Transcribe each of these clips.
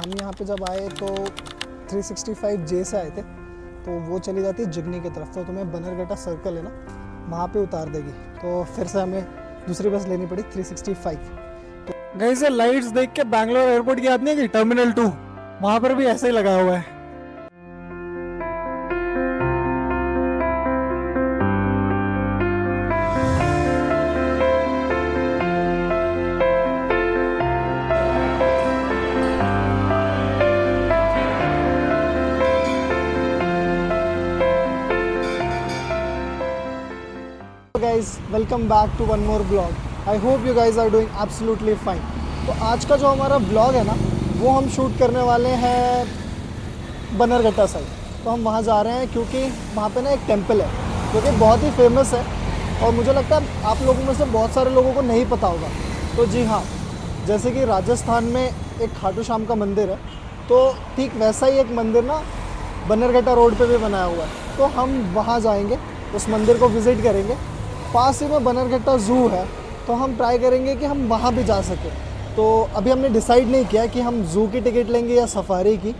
हम यहाँ पे जब आए तो 365J से आए थे, तो वो चली जाती है जुगनी की तरफ, तो तुम्हें बनरघट्टा सर्कल है ना, वहाँ पे उतार देगी। तो फिर से हमें दूसरी बस लेनी पड़ी 365। तो गई से लाइट्स देख के बैंगलोर एयरपोर्ट की याद नहीं है कि टर्मिनल 2, वहाँ पर भी ऐसे ही लगा हुआ है। Guys, welcome back to one more vlog. I hope you guys are doing absolutely fine. तो आज का जो हमारा vlog है ना, वो हम शूट करने वाले हैं बनरघट्टा साइड। तो हम वहाँ जा रहे हैं क्योंकि वहाँ पे ना एक टेंपल है जो कि बहुत ही फेमस है, और मुझे लगता है आप लोगों में से बहुत सारे लोगों को नहीं पता होगा। तो जी हाँ, जैसे कि राजस्थान में एक खाटू श्याम का मंदिर है, तो ठीक वैसा ही एक मंदिर ना बनरघट्टा रोड पे भी बनाया हुआ है। तो हम वहाँ जाएंगे, उस मंदिर को विज़िट करेंगे। पास ही में बनरघट्टा ज़ू है, तो हम ट्राई करेंगे कि हम वहाँ भी जा सकें। तो अभी हमने डिसाइड नहीं किया कि हम ज़ू की टिकट लेंगे या सफारी की,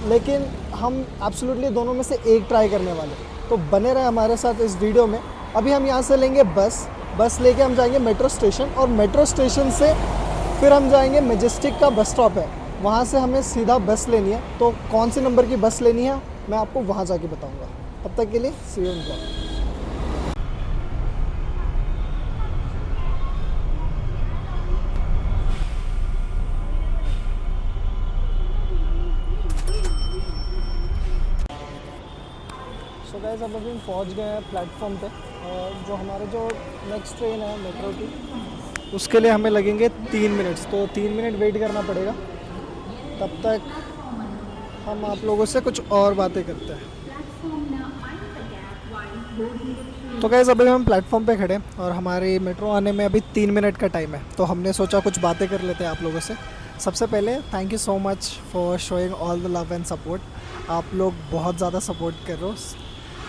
लेकिन हम एब्सोल्युटली दोनों में से एक ट्राई करने वाले। तो बने रहे हमारे साथ इस वीडियो में। अभी हम यहाँ से लेंगे बस लेके हम जाएंगे मेट्रो स्टेशन, और मेट्रो स्टेशन से फिर हम जाएंगे मेजेस्टिक का बस स्टॉप है, वहाँ से हमें सीधा बस लेनी है। तो कौन सी नंबर की बस लेनी है मैं आपको वहाँ जाके बताऊँगा। तब तक के लिए see you in blog. So guys, अब अभी हम पहुंच गए हैं प्लेटफॉर्म पे, और जो हमारे जो नेक्स्ट ट्रेन है मेट्रो की, उसके लिए हमें लगेंगे 3 मिनट्स। तो 3 मिनट वेट करना पड़ेगा। तब तक हम आप लोगों से कुछ और बातें करते हैं। तो गाइस, अभी हम प्लेटफॉर्म पे खड़े हैं और हमारी मेट्रो आने में अभी 3 मिनट का टाइम है। तो हमने सोचा कुछ बातें कर लेते हैं आप लोगों से। सबसे पहले thank you so much for showing all the love and support. आप लोग बहुत ज़्यादा सपोर्ट कर रहे हो,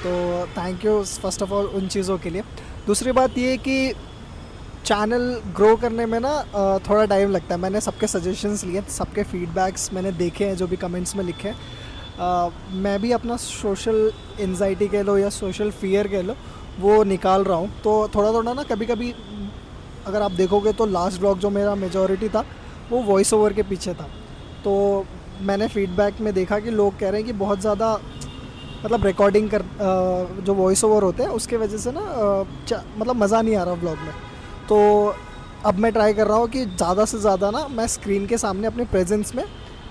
तो thank you first of all उन चीज़ों के लिए। दूसरी बात ये कि चैनल ग्रो करने में ना थोड़ा टाइम लगता है। मैंने सबके सजेशंस लिए, सबके फीडबैक्स मैंने देखे हैं, जो भी कमेंट्स में लिखे हैं। मैं भी अपना सोशल एंजाइटी कह लो या सोशल फियर कह लो, वो निकाल रहा हूँ। तो थोड़ा थोड़ा ना कभी कभी अगर आप देखोगे तो लास्ट ब्लॉग जो मेरा मेजॉरिटी था वो वॉइस ओवर के पीछे था। तो मैंने फीडबैक में देखा कि लोग कह रहे हैं कि बहुत ज़्यादा मतलब रिकॉर्डिंग कर जो वॉइस ओवर होते हैं उसके वजह से ना मतलब मज़ा नहीं आ रहा व्लॉग में। तो अब मैं ट्राई कर रहा हूँ कि ज़्यादा से ज़्यादा ना मैं स्क्रीन के सामने अपने प्रेजेंस में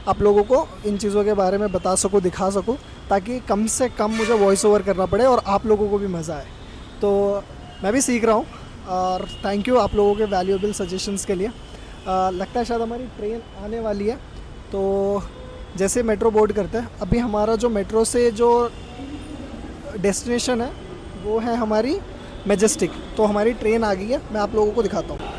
आप लोगों को इन चीज़ों के बारे में बता सकूँ, दिखा सकूँ, ताकि कम से कम मुझे वॉइस ओवर करना पड़े और आप लोगों को भी मज़ा आए। तो मैं भी सीख रहा हूँ, और थैंक यू आप लोगों के वैल्यूएबल सजेशंस के लिए। लगता है शायद हमारी ट्रेन आने वाली है, तो जैसे मेट्रो बोर्ड करते हैं, अभी हमारा जो मेट्रो से जो डेस्टिनेशन है वो है हमारी मेजेस्टिक। तो हमारी ट्रेन आ गई है, मैं आप लोगों को दिखाता हूँ।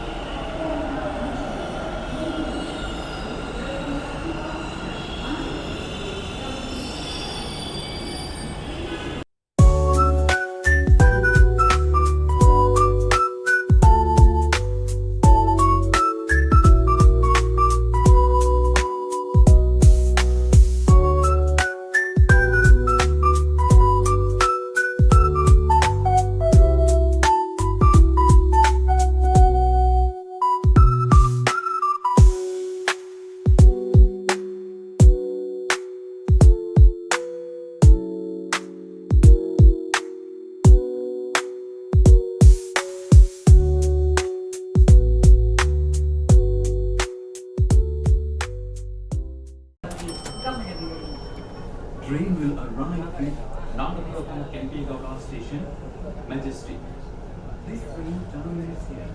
Train will arrive at Nagapattinam Kempegowda Station, Majestic. This train terminates here.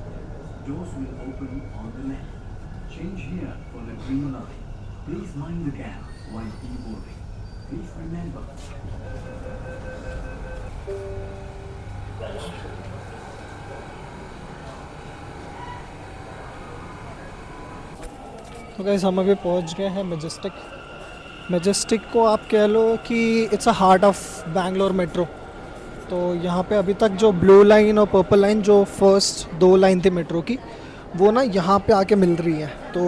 Doors will open on the left. Change here for the green line. Please mind the gap while e-boarding. Please remember. तो guys, हम अभी पहुंच गए हैं Majestic को आप कह लो कि it's a heart of Bangalore metro. तो यहाँ पे अभी तक जो ब्लू लाइन और पर्पल लाइन, जो फर्स्ट 2 लाइन थी मेट्रो की, वो ना यहाँ पे आके मिल रही है। तो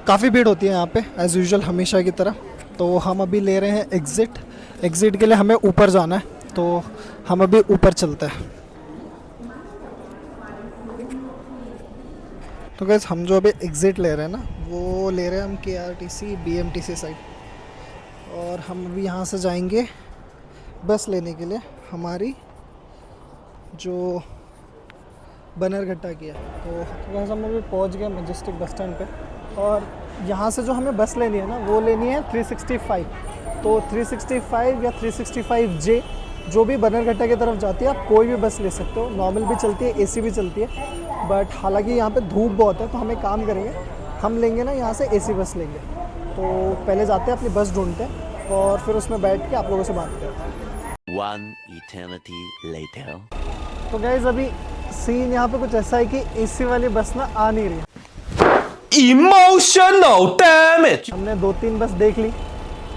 काफ़ी भीड़ होती है यहाँ पे एज़ यूजुअल हमेशा की तरह। तो हम अभी ले रहे हैं एग्ज़िट। एग्ज़िट के लिए हमें ऊपर जाना है, तो हम अभी ऊपर चलते हैं। तो गैस हम जो अभी एग्ज़िट ले रहे हैं ना, वो ले रहे हैं हम KRTC BMTC साइड। और हम अभी यहाँ से जाएंगे बस लेने के लिए हमारी जो बनरघट्टा की है। तो गैस हम अभी पहुँच गए मजेस्टिक बस स्टैंड पे। और यहाँ से जो हमें बस लेनी है ना, वो लेनी है 365। तो 365 या 365J जो भी बनरघट्टा की तरफ जाती है, आप कोई भी बस ले सकते हो। नॉर्मल भी चलती है, AC भी चलती है। बट हालांकि यहाँ पे धूप बहुत है, तो हम एक काम करेंगे, हम लेंगे ना यहाँ से AC बस लेंगे। तो पहले जाते हैं अपनी बस ढूंढते हैं और फिर उसमें बैठ के आप लोगों से बात करते हैं। One eternity later. तो गाइज अभी सीन यहाँ पे कुछ ऐसा है कि AC वाली बस ना आ नहीं रही। Emotional damage. हमने 2-3 बस देख ली,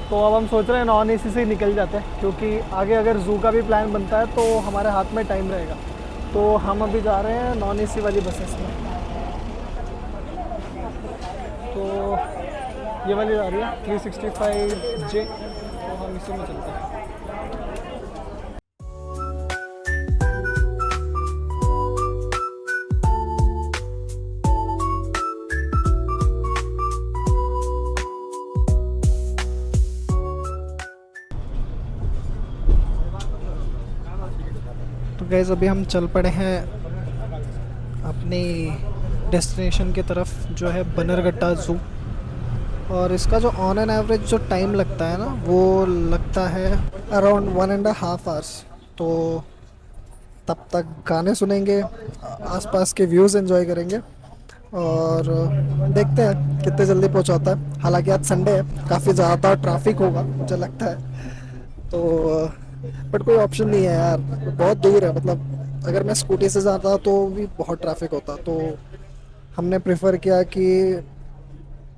तो अब हम सोच रहे हैं नॉन AC से ही निकल जाते हैं, क्योंकि आगे अगर ज़ू का भी प्लान बनता है तो हमारे हाथ में टाइम रहेगा। तो हम अभी जा रहे हैं नॉन AC वाली बसेस में। तो ये वाली जा रही है 365J, तो हम इसी में चलते हैं। तो गैस अभी हम चल पड़े हैं अपनी डेस्टिनेशन की तरफ, जो है बनरघट्टा ज़ू। और इसका जो ऑन एन एवरेज जो टाइम लगता है ना, वो लगता है अराउंड 1.5 आवर्स। तो तब तक गाने सुनेंगे, आसपास के व्यूज़ एंजॉय करेंगे और देखते हैं कितने जल्दी पहुंचाता है। हालांकि आज संडे है, काफ़ी ज़्यादा ट्रैफिक होगा मुझे लगता है। तो बट कोई ऑप्शन नहीं है यार, बहुत दूर है। मतलब अगर मैं स्कूटी से जाता तो भी बहुत ट्रैफिक होता। तो हमने प्रेफर किया कि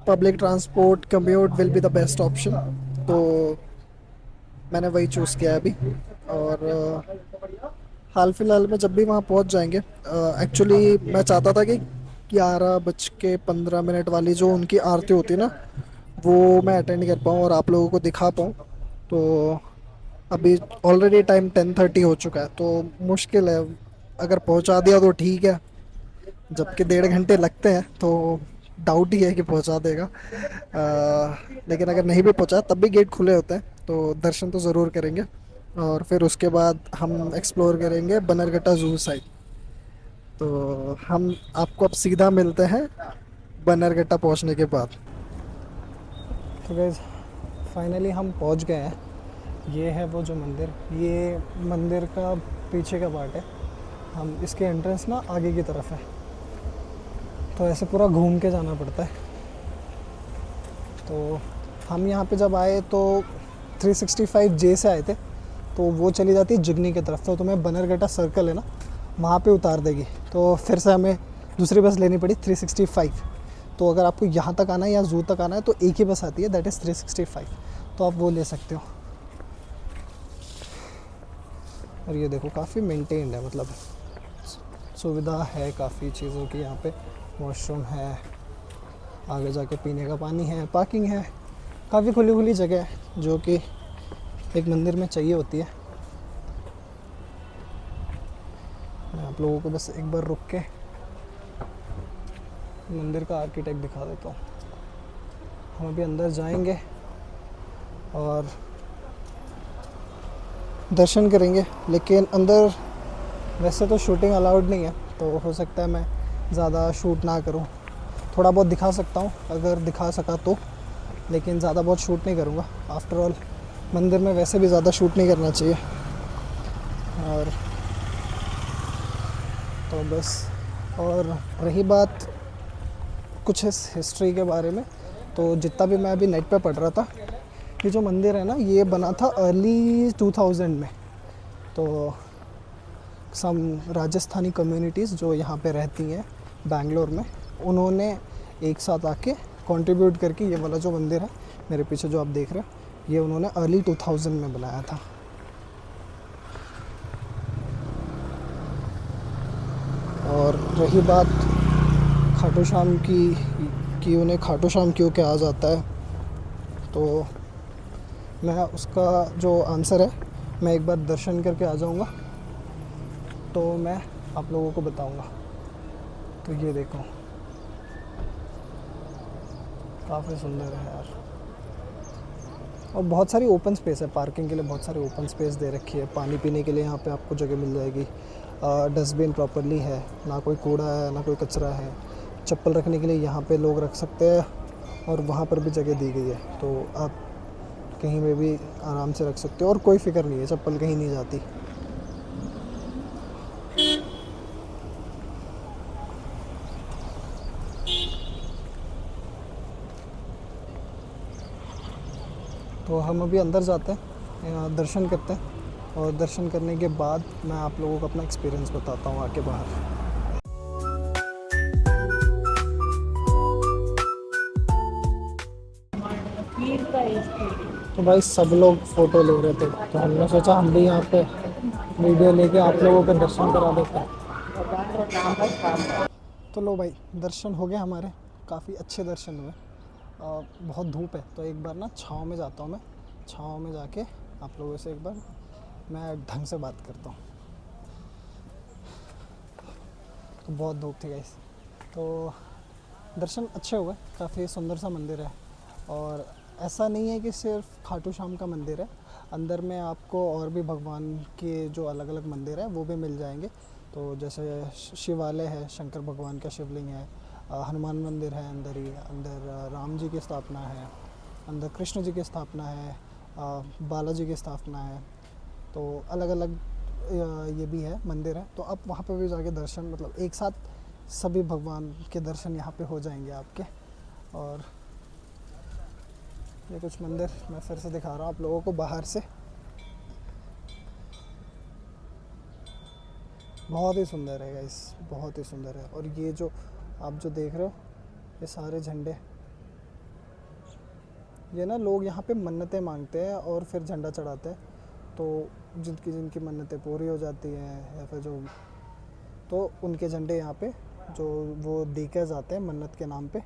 public transport commute will be the best option, तो मैंने वही चूज़ किया है अभी। और हाल फिलहाल में जब भी वहाँ पहुँच जाएंगे, एक्चुअली मैं चाहता था कि 11:15 वाली जो उनकी आरती होती है ना, वो मैं अटेंड कर पाऊँ और आप लोगों को दिखा पाऊँ। तो अभी ऑलरेडी टाइम 10:30 हो चुका है, तो मुश्किल है। अगर पहुंचा दिया तो ठीक है, जबकि 1.5 घंटे लगते हैं, तो डाउट ही है कि पहुंचा देगा। लेकिन अगर नहीं भी पहुंचा तब भी गेट खुले होते हैं, तो दर्शन तो ज़रूर करेंगे। और फिर उसके बाद हम एक्सप्लोर करेंगे बनरघट्टा ज़ू साइड। तो हम आपको अब सीधा मिलते हैं बनरघट्टा पहुंचने के बाद। तो गाइस फाइनली हम पहुंच गए हैं। ये है वो जो मंदिर, ये मंदिर का पीछे का पार्ट है। हम इसके एंट्रेंस ना आगे की तरफ है, तो ऐसे पूरा घूम के जाना पड़ता है। तो हम यहाँ पे जब आए तो 365J से आए थे, तो वो चली जाती है जिगनी की तरफ। तो तुम्हें बनरघट्टा सर्कल है ना, वहाँ पे उतार देगी। तो फिर से हमें दूसरी बस लेनी पड़ी 365। तो अगर आपको यहाँ तक आना है या ज़ू तक आना है तो एक ही बस आती है, दैट इज़ 365। तो आप वो ले सकते हो। और ये देखो काफ़ी मेंटेन्ड है, मतलब सुविधा है काफ़ी चीज़ों की। यहाँ पे वॉशरूम है, आगे जाके पीने का पानी है, पार्किंग है, काफ़ी खुली खुली जगह है जो कि एक मंदिर में चाहिए होती है। मैं आप लोगों को बस एक बार रुक के मंदिर का आर्किटेक्ट दिखा देता हूँ। हम अभी अंदर जाएंगे और दर्शन करेंगे, लेकिन अंदर वैसे तो शूटिंग अलाउड नहीं है, तो हो सकता है मैं ज़्यादा शूट ना करूं। थोड़ा बहुत दिखा सकता हूं अगर दिखा सका तो, लेकिन ज़्यादा बहुत शूट नहीं करूंगा। आफ्टर ऑल मंदिर में वैसे भी ज़्यादा शूट नहीं करना चाहिए। और तो बस, और रही बात कुछ इस हिस्ट्री के बारे में, तो जितना भी मैं अभी नेट पे पढ़ रहा था, ये जो मंदिर है ना, ये बना था अर्ली 2000 में। तो सम राजस्थानी कम्युनिटीज़ जो यहाँ पे रहती हैं बैंगलोर में, उन्होंने एक साथ आके कंट्रीब्यूट करके ये वाला जो मंदिर है मेरे पीछे जो आप देख रहे हैं, ये उन्होंने अर्ली 2000 में बनाया था। और रही बात खाटू श्याम की कि उन्हें खाटू श्याम क्यों कहा जाता है, तो मैं उसका जो आंसर है मैं एक बार दर्शन करके आ जाऊँगा तो मैं आप लोगों को बताऊँगा। तो ये देखो, काफ़ी सुंदर है यार। और बहुत सारी ओपन स्पेस है, पार्किंग के लिए बहुत सारी ओपन स्पेस दे रखी है। पानी पीने के लिए यहाँ पे आपको जगह मिल जाएगी। डस्टबिन प्रॉपरली है, ना कोई कूड़ा है ना कोई कचरा है। चप्पल रखने के लिए यहाँ पे लोग रख सकते हैं और वहाँ पर भी जगह दी गई है, तो आप कहीं में भी आराम से रख सकते हो और कोई फिक्र नहीं है, चप्पल कहीं नहीं जाती। तो हम अभी अंदर जाते हैं, दर्शन करते हैं और दर्शन करने के बाद मैं आप लोगों को अपना एक्सपीरियंस बताता हूँ आके बाहर। तो भाई सब लोग फ़ोटो ले रहे थे, तो हमने सोचा हम भी यहाँ पे वीडियो लेके आप लोगों के दर्शन करा देते हैं। तो लो भाई, दर्शन हो गए हमारे, काफ़ी अच्छे दर्शन हुए। बहुत धूप है तो एक बार ना छाँव में जाता हूँ, मैं छाँव में जाके आप लोगों से एक बार मैं ढंग से बात करता हूँ। तो बहुत धूप थी गाइस, तो दर्शन अच्छे हुए, काफ़ी सुंदर सा मंदिर है। और ऐसा नहीं है कि सिर्फ खाटू श्याम का मंदिर है, अंदर में आपको और भी भगवान के जो अलग अलग मंदिर है वो भी मिल जाएंगे। तो जैसे शिवालय है, शंकर भगवान का शिवलिंग है, हनुमान मंदिर है अंदर ही, अंदर राम जी की स्थापना है, अंदर कृष्ण जी की स्थापना है, बालाजी की स्थापना है। तो अलग अलग ये भी है, मंदिर है। तो आप वहाँ पे भी जाके दर्शन, मतलब एक साथ सभी भगवान के दर्शन यहाँ पे हो जाएंगे आपके। और ये कुछ मंदिर मैं फिर से दिखा रहा हूँ आप लोगों को बाहर से। बहुत ही सुंदर है गाइस, बहुत ही सुंदर है। और ये जो आप जो देख रहे हो ये सारे झंडे, ये ना लोग यहाँ पे मन्नतें मांगते हैं और फिर झंडा चढ़ाते हैं। तो जिनकी जिनकी मन्नतें पूरी हो जाती हैं या फिर जो, तो उनके झंडे यहाँ पे जो वो देके जाते हैं मन्नत के नाम पे,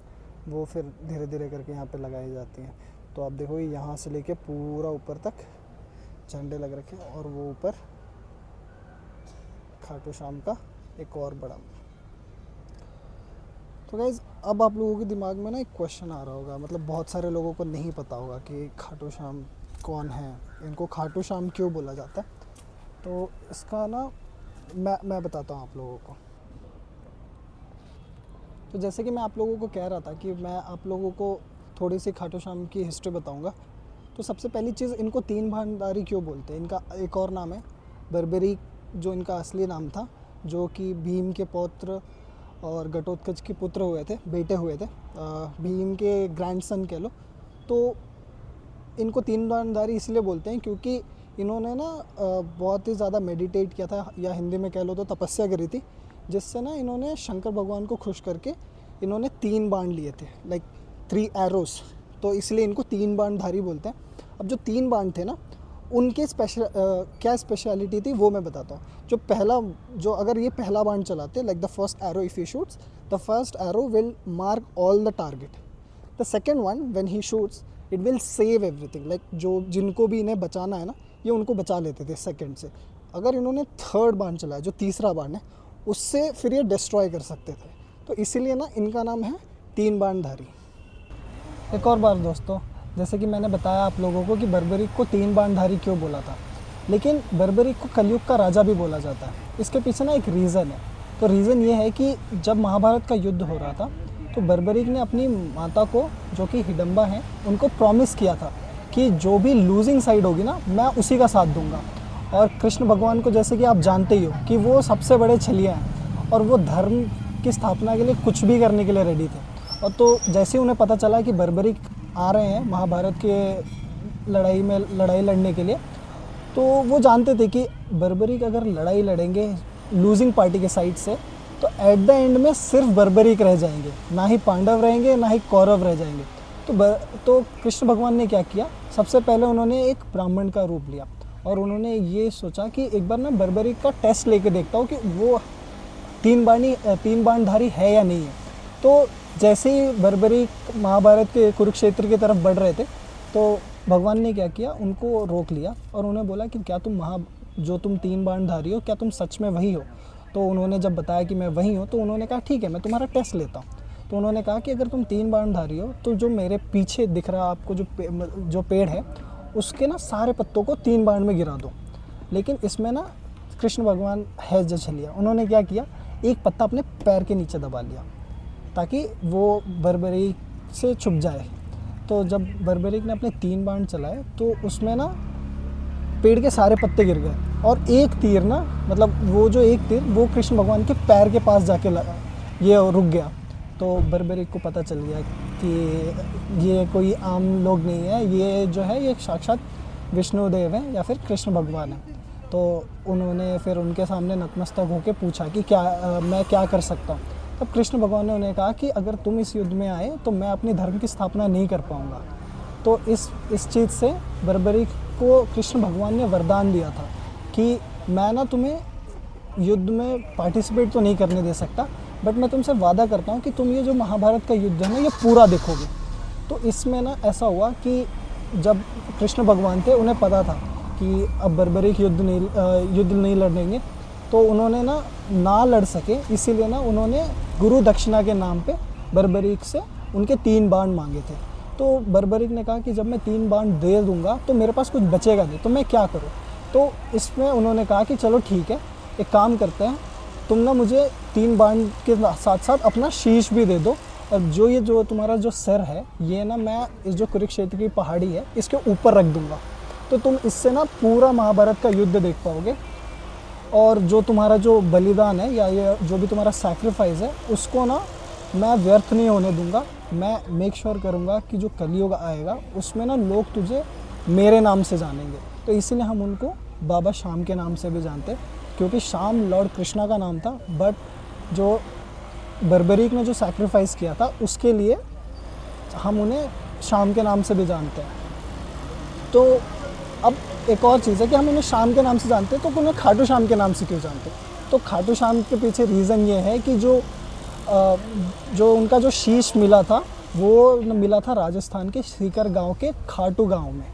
वो फिर धीरे धीरे करके यहाँ पे लगाई जाती हैं। तो आप देखो यहाँ से लेके पूरा ऊपर तक झंडे लग रखे हैं। और वो ऊपर खाटू श्याम का एक और बड़ा। तो गाइज़ अब आप लोगों के दिमाग में ना एक क्वेश्चन आ रहा होगा, मतलब बहुत सारे लोगों को नहीं पता होगा कि खाटू श्याम कौन है, इनको खाटू श्याम क्यों बोला जाता है। तो इसका ना मैं बताता हूँ आप लोगों को। तो जैसे कि मैं आप लोगों को कह रहा था कि मैं आप लोगों को थोड़ी सी खाटू श्याम की हिस्ट्री बताऊंगा। तो सबसे पहली चीज़, इनको तीन भंडारी क्यों बोलते हैं। इनका एक और नाम है बर्बरीक, जो इनका असली नाम था, जो कि भीम के पौत्र और घटोत्कच के पुत्र हुए थे, बेटे हुए थे, भीम के ग्रैंडसन कह लो। तो इनको तीन भंडारी इसलिए बोलते हैं क्योंकि इन्होंने ना बहुत ही ज़्यादा मेडिटेट किया था, या हिंदी में कह लो तो तपस्या करी थी, जिससे ना इन्होंने शंकर भगवान को खुश करके इन्होंने 3 बाण लिए थे, लाइक 3 एरोस। तो इसलिए इनको 3 बाणधारी बोलते हैं। अब जो 3 बाण थे ना, उनके क्या स्पेशलिटी थी वो मैं बताता हूँ। जो पहला, जो अगर ये पहला बाण चलाते, like the first arrow if he shoots, the first arrow will mark all the target. The second one when he shoots it will save everything, like जो जिनको भी इन्हें बचाना है ना, ये उनको बचा लेते थे सेकेंड से। अगर इन्होंने थर्ड बाण चलाया, जो तीसरा बाण है, उससे फिर ये डिस्ट्रॉय कर सकते थे। तो इसीलिए ना इनका नाम है 3 बाणधारी। एक और बार दोस्तों, जैसे कि मैंने बताया आप लोगों को कि बर्बरीक को 3 बाणधारी क्यों बोला था, लेकिन बर्बरीक को कलयुग का राजा भी बोला जाता है। इसके पीछे ना एक रीज़न है। तो रीज़न ये है कि जब महाभारत का युद्ध हो रहा था, तो बर्बरीक ने अपनी माता को, जो कि हिडम्बा हैं, उनको प्रॉमिस किया था कि जो भी लूजिंग साइड होगी ना, मैं उसी का साथ दूंगा। और कृष्ण भगवान को जैसे कि आप जानते ही हो कि वो सबसे बड़े छलिया हैं और वो धर्म की स्थापना के लिए कुछ भी करने के लिए रेडी थे। और तो जैसे उन्हें पता चला कि बर्बरीक आ रहे हैं महाभारत के लड़ाई लड़ने के लिए, तो वो जानते थे कि बर्बरीक अगर लड़ाई लड़ेंगे लूजिंग पार्टी के साइड से, तो एट द एंड में सिर्फ बर्बरीक रह जाएंगे, ना ही पांडव रहेंगे ना ही कौरव रह जाएंगे। तो कृष्ण भगवान ने क्या किया, सबसे पहले उन्होंने एक ब्राह्मण का रूप लिया और उन्होंने ये सोचा कि एक बार ना बर्बरीक का टेस्ट लेके देखता हूँ कि वो 3 बाणधारी है या नहीं है। तो जैसे ही बर्बरी महाभारत के कुरुक्षेत्र की तरफ बढ़ रहे थे तो भगवान ने क्या किया, उनको रोक लिया और उन्हें बोला कि क्या तुम जो तुम 3 बाणधारी हो, क्या तुम सच में वही हो? तो उन्होंने जब बताया कि मैं वही हूँ तो उन्होंने कहा ठीक है, मैं तुम्हारा टेस्ट लेता हूँ। तो उन्होंने कहा कि अगर तुम 3 बाणधारी हो तो जो मेरे पीछे दिख रहा आपको जो पेड़ है उसके ना सारे पत्तों को 3 बाण में गिरा दो। लेकिन इसमें ना कृष्ण भगवान है जो छलिया, उन्होंने क्या किया, एक पत्ता अपने पैर के नीचे दबा लिया ताकि वो बर्बरीक से छुप जाए। तो जब बर्बरीक ने अपने 3 बाण चलाए तो उसमें ना पेड़ के सारे पत्ते गिर गए और एक तीर ना, मतलब वो जो एक तीर वो कृष्ण भगवान के पैर के पास जाके लगा, ये रुक गया। तो बर्बरीक को पता चल गया कि ये कोई आम लोग नहीं है, ये जो है ये साक्षात विष्णुदेव हैं या फिर कृष्ण भगवान हैं। तो उन्होंने फिर उनके सामने नतमस्तक होकर पूछा कि मैं क्या कर सकता हूँ। तब कृष्ण भगवान ने उन्हें कहा कि अगर तुम इस युद्ध में आए तो मैं अपने धर्म की स्थापना नहीं कर पाऊँगा। तो इस चीज़ से बर्बरीक को कृष्ण भगवान ने वरदान दिया था कि मैं ना तुम्हें युद्ध में पार्टिसिपेट तो नहीं करने दे सकता, बट मैं तुमसे वादा करता हूँ कि तुम ये जो महाभारत का युद्ध है ना ये पूरा देखोगे। तो इसमें ना ऐसा हुआ कि जब कृष्ण भगवान थे उन्हें पता था कि अब बर्बरीक युद्ध नहीं लड़ेंगे, तो उन्होंने ना लड़ सके, इसीलिए ना उन्होंने गुरु दक्षिणा के नाम पे बर्बरीक से उनके 3 बाण मांगे थे। तो बर्बरीक ने कहा कि जब मैं 3 बाण दे दूंगा तो मेरे पास कुछ बचेगा नहीं, तो मैं क्या करूं? तो इसमें उन्होंने कहा कि चलो ठीक है, एक काम करते हैं, तुम ना मुझे 3 बाण के साथ साथ अपना शीश भी दे दो, और जो तुम्हारा जो सिर है ये ना मैं इस जो कुरुक्षेत्र की पहाड़ी है इसके ऊपर रख दूंगा, तो तुम इससे ना पूरा महाभारत का युद्ध देख पाओगे। और जो तुम्हारा जो बलिदान है या ये जो भी तुम्हारा सैक्रिफाइस है उसको ना मैं व्यर्थ नहीं होने दूंगा। मैं मेक श्योर करूंगा कि जो कलयुग आएगा उसमें ना लोग तुझे मेरे नाम से जानेंगे। तो इसीलिए हम उनको बाबा श्याम के नाम से भी जानते हैं, क्योंकि श्याम लॉर्ड कृष्णा का नाम था, बट जो बर्बरीक ने जो सैक्रिफाइस किया था उसके लिए हम उन्हें श्याम के नाम से भी जानते हैं। तो अब एक और चीज़ है कि हम उन्हें श्याम के नाम से जानते हैं, तो उन्हें खाटू श्याम के नाम से क्यों जानते हैं? तो खाटू श्याम के पीछे रीज़न ये है कि जो उनका जो शीश मिला था वो मिला था राजस्थान के सीकर गांव के खाटू गांव में,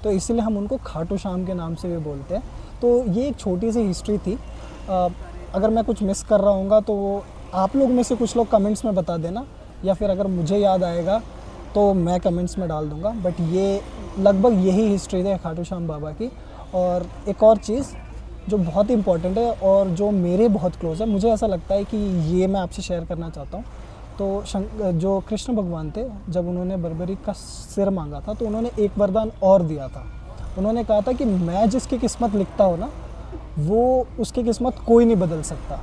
तो इसीलिए हम उनको खाटू श्याम के नाम से भी बोलते हैं। तो ये एक छोटी सी हिस्ट्री थी। अगर मैं कुछ मिस कर रहा हूँगा तो वो आप लोग में से कुछ लोग कमेंट्स में बता देना, या फिर अगर मुझे याद आएगा तो मैं कमेंट्स में डाल दूँगा। बट ये लगभग यही हिस्ट्री है खाटू श्याम बाबा की। और एक और चीज़ जो बहुत इंपॉर्टेंट है और जो मेरे बहुत क्लोज है, मुझे ऐसा लगता है कि ये मैं आपसे शेयर करना चाहता हूँ। तो जो कृष्ण भगवान थे, जब उन्होंने बर्बरीक का सिर मांगा था तो उन्होंने एक वरदान और दिया था। उन्होंने कहा था कि मैं जिसकी किस्मत लिखता हूँ ना वो उसकी किस्मत कोई नहीं बदल सकता,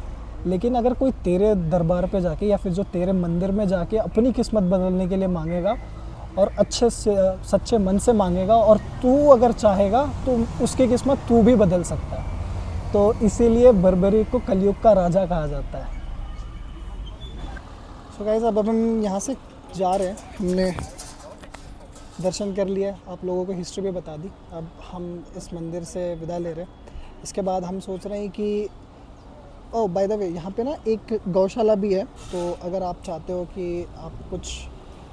लेकिन अगर कोई तेरे दरबार पे जाके या फिर जो तेरे मंदिर में जाके अपनी किस्मत बदलने के लिए मांगेगा और अच्छे से सच्चे मन से मांगेगा और तू अगर चाहेगा तो उसकी किस्मत तू भी बदल सकता है। तो इसीलिए बर्बरीक को कलयुग का राजा कहा जाता है। सो गाइस, अब हम यहाँ से जा रहे हैं, हमने दर्शन कर लिया, आप लोगों को हिस्ट्री भी बता दी। अब हम इस मंदिर से विदा ले रहे हैं। इसके बाद हम सोच रहे हैं कि ओह बाय द वे, यहाँ पे ना एक गौशाला भी है, तो अगर आप चाहते हो कि आप कुछ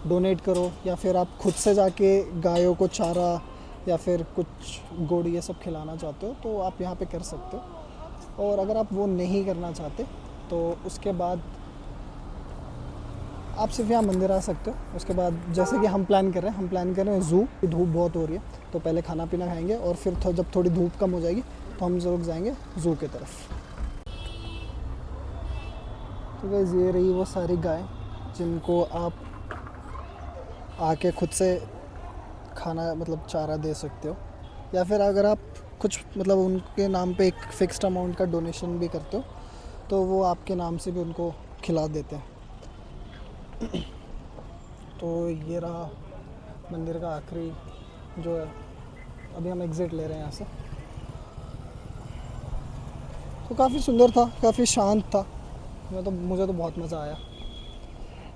डोनेट करो या फिर आप खुद से जाके गायों को चारा या फिर कुछ गुड़ ये सब खिलाना चाहते हो तो आप यहाँ पे कर सकते हो। और अगर आप वो नहीं करना चाहते तो उसके बाद आप सिर्फ यहाँ मंदिर आ सकते हो। उसके बाद जैसे कि हम प्लान कर रहे हैं ज़ू। धूप बहुत हो रही है तो पहले खाना पीना खाएंगे और फिर जब थोड़ी धूप कम हो जाएगी तो हम लोग जाएंगे ज़ू की तरफ। तो गाइस, ये रही वो सारी गाय जिनको आप आके खुद से खाना मतलब चारा दे सकते हो, या फिर अगर आप कुछ मतलब उनके नाम पे एक फ़िक्स्ड अमाउंट का डोनेशन भी करते हो तो वो आपके नाम से भी उनको खिला देते हैं। तो ये रहा मंदिर का आखिरी जो है, अभी हम एग्ज़िट ले रहे हैं यहाँ से। तो काफ़ी सुंदर था, काफ़ी शांत था, मुझे तो बहुत मज़ा आया।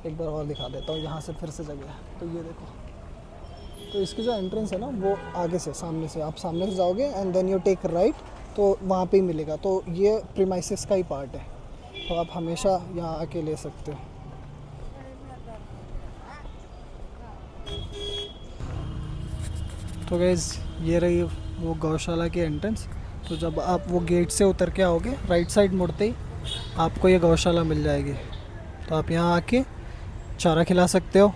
एक बार और दिखा देता हूँ, यहाँ से फिर से जगह है। तो ये देखो, तो इसकी जो एंट्रेंस है ना वो आगे से सामने से आप सामने से जाओगे and then you take right, तो वहाँ पे ही मिलेगा। तो ये प्रीमाइसेस का ही पार्ट है, तो आप हमेशा यहाँ आके ले सकते हो। तो गाइस ये रही वो गौशाला की एंट्रेंस। तो जब आप वो गेट से उतर के आओगे राइट साइड मुड़ते ही आपको ये गौशाला मिल जाएगी। तो आप यहाँ आके चारा खिला सकते हो,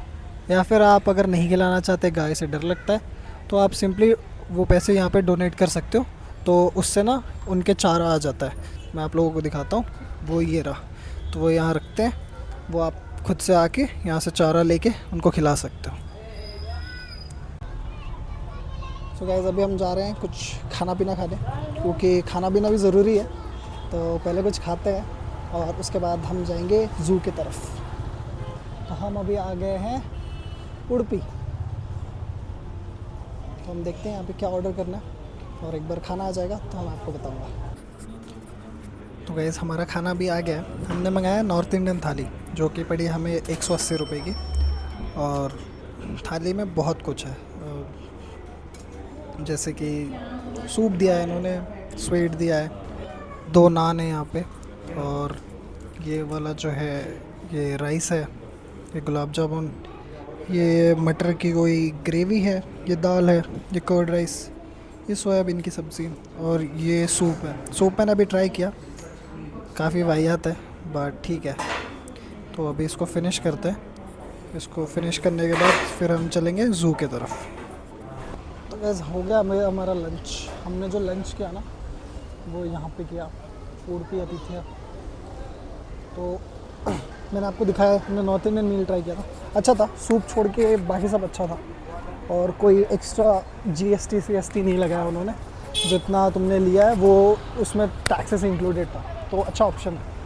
या फिर आप अगर नहीं खिलाना चाहते, गाय से डर लगता है, तो आप सिंपली वो पैसे यहाँ पे डोनेट कर सकते हो। तो उससे ना उनके चारा आ जाता है। मैं आप लोगों को दिखाता हूँ, वो ये रहा। तो वो यहाँ रखते हैं, वो आप खुद से आके यहाँ से चारा लेके उनको खिला सकते हो। तो गाइस अभी हम जा रहे हैं कुछ खाना पीना खाने, क्योंकि खाना पीना भी ज़रूरी है। तो पहले कुछ खाते हैं और उसके बाद हम जाएंगे ज़ू की तरफ। तो हम अभी आ गए हैं उडुपी। तो हम देखते हैं यहाँ पे क्या ऑर्डर करना है, और एक बार खाना आ जाएगा तो हम आपको बताऊँगा। तो गाइस हमारा खाना भी आ गया है। हमने मंगाया नॉर्थ इंडियन थाली, जो कि पड़ी हमें 180 रुपये की। और थाली में बहुत कुछ है, जैसे कि सूप दिया है इन्होंने, स्वीट दिया है, 2 नान है यहाँ पे, और ये वाला जो है ये राइस है, ये गुलाब जामुन, ये मटर की कोई ग्रेवी है, ये दाल है, ये कर्ड राइस, ये सोयाबीन की सब्ज़ी, और ये सूप है। सूप मैंने अभी ट्राई किया, काफ़ी वाहियात है, बट ठीक है। तो अभी इसको फिनिश करते हैं। इसको फिनिश करने के बाद फिर हम चलेंगे ज़ू की तरफ। तो गैस हो गया हमारा लंच। हमने जो लंच किया ना वो यहाँ पे किया, उडुपी अतिथिया। तो मैंने आपको दिखाया, हमने नॉर्थ इंडियन मील ट्राई किया था, अच्छा था। सूप छोड़ के बाकी सब अच्छा था, और कोई एक्स्ट्रा GST CST नहीं लगाया उन्होंने। जितना तुमने लिया है वो उसमें टैक्सेस इंक्लूडेड था, तो अच्छा ऑप्शन है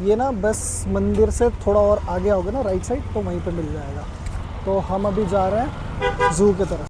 ये ना। बस मंदिर से थोड़ा और आगे आओगे ना राइट साइड, तो वहीं पे मिल जाएगा। तो हम अभी जा रहे हैं ज़ू की तरफ।